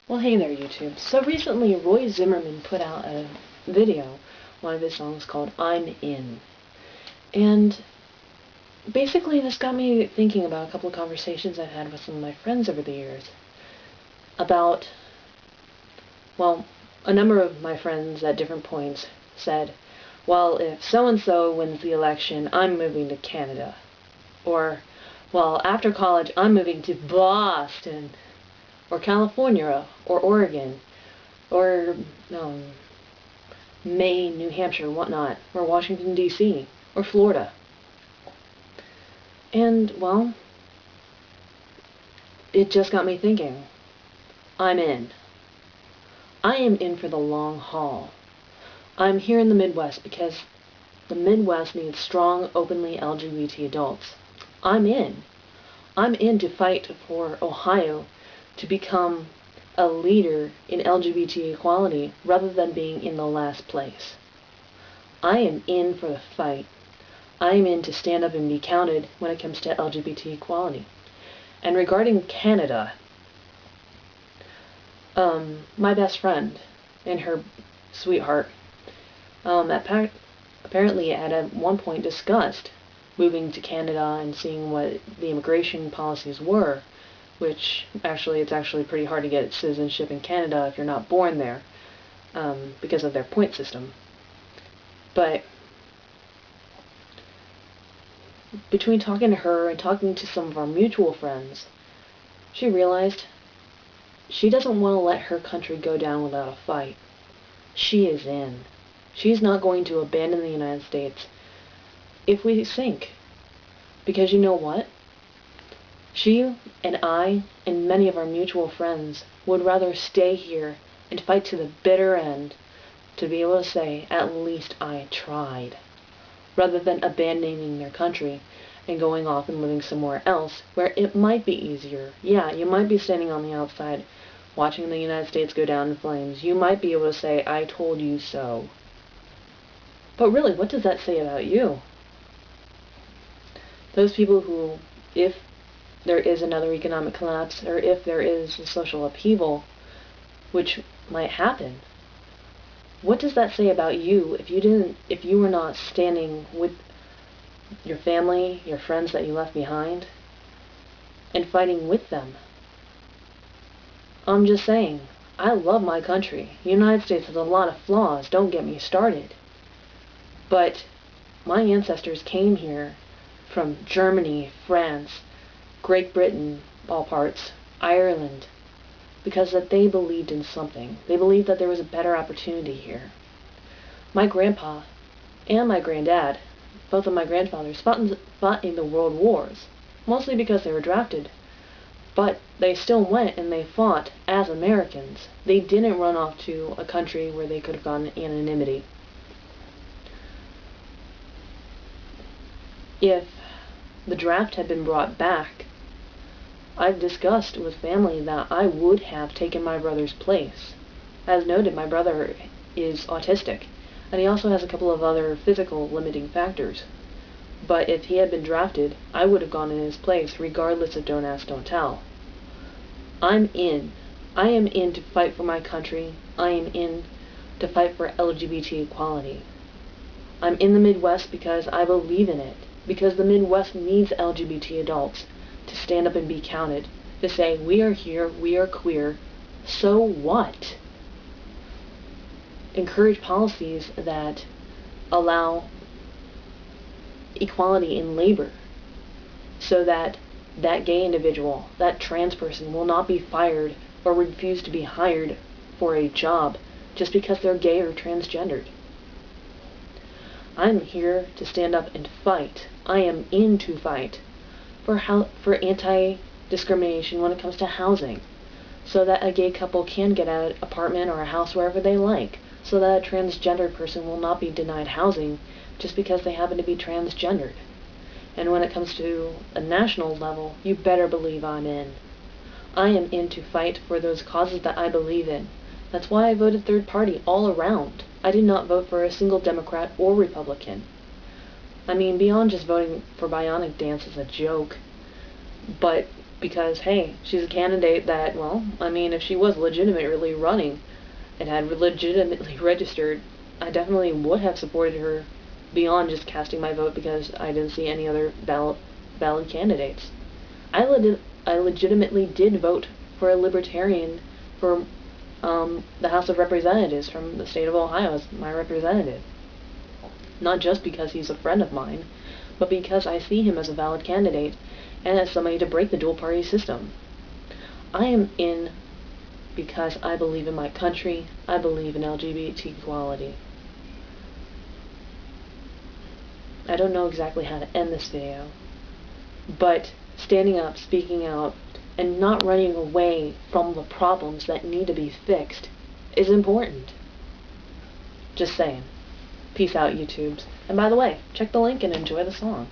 Well, hey there, YouTube. So recently, Roy Zimmerman put out a video, one of his songs called I'm In. And basically, this got me thinking about a couple of conversations I've had with some of my friends over the years about, well, a number of my friends at different points said, well, if so-and-so wins the election, I'm moving to Canada. Or, well, after college, I'm moving to Boston. Or California, or Oregon, or Maine, New Hampshire, whatnot, or Washington, D.C., or Florida. And, well, it just got me thinking. I'm in. I am in for the long haul. I'm here in the Midwest because the Midwest needs strong, openly LGBT adults. I'm in. I'm in to fight for Ohio to become a leader in LGBT equality rather than being in the last place. I am in for the fight. I am in to stand up and be counted when it comes to LGBT equality. And regarding Canada, my best friend and her sweetheart apparently at one point discussed moving to Canada and seeing what the immigration policies were, which it's actually pretty hard to get citizenship in Canada if you're not born there, because of their point system. But between talking to her and talking to some of our mutual friends, she realized she doesn't want to let her country go down without a fight. She is in. She's not going to abandon the United States if we sink. Because you know what? She and I and many of our mutual friends would rather stay here and fight to the bitter end to be able to say, at least I tried, rather than abandoning their country and going off and living somewhere else where it might be easier. Yeah, you might be standing on the outside watching the United States go down in flames. You might be able to say, I told you so. But really, what does that say about you? Those people who, if there is another economic collapse, or if there is a social upheaval, which might happen, what does that say about you if you were not standing with your family, your friends that you left behind, and fighting with them? I'm just saying, I love my country. The United States has a lot of flaws, don't get me started. But my ancestors came here from Germany, France, Great Britain, all parts, Ireland, because that they believed in something. They believed that there was a better opportunity here. My grandpa and my granddad, both of my grandfathers, fought in the world wars, mostly because they were drafted. But they still went and they fought as Americans. They didn't run off to a country where they could have gone in anonymity. If the draft had been brought back, I've discussed with family that I would have taken my brother's place. As noted, my brother is autistic, and he also has a couple of other physical limiting factors. But if he had been drafted, I would have gone in his place, regardless of don't ask, don't tell. I'm in. I am in to fight for my country. I am in to fight for LGBT equality. I'm in the Midwest because I believe in it. Because the Midwest needs LGBT adults to stand up and be counted, to say, we are here, we are queer, so what? Encourage policies that allow equality in labor, so that that gay individual, that trans person will not be fired or refuse to be hired for a job just because they're gay or transgendered. I'm here to stand up and fight. I am in to fight for anti-discrimination when it comes to housing, so that a gay couple can get an apartment or a house wherever they like, so that a transgender person will not be denied housing just because they happen to be transgendered. And when it comes to a national level, you better believe I'm in. I am in to fight for those causes that I believe in. That's why I voted third party all around. I did not vote for a single Democrat or Republican. I mean, beyond just voting for Bionic Dance as a joke, but because, hey, she's a candidate that, well, I mean, if she was legitimately running and had legitimately registered, I definitely would have supported her beyond just casting my vote because I didn't see any other valid candidates. I legitimately did vote for a libertarian for the House of Representatives from the state of Ohio as my representative. Not just because he's a friend of mine, but because I see him as a valid candidate and as somebody to break the dual party system. I am in because I believe in my country. I believe in LGBT equality. I don't know exactly how to end this video, but standing up, speaking out, and not running away from the problems that need to be fixed is important. Just saying. Peace out, YouTubes. And by the way, check the link and enjoy the song.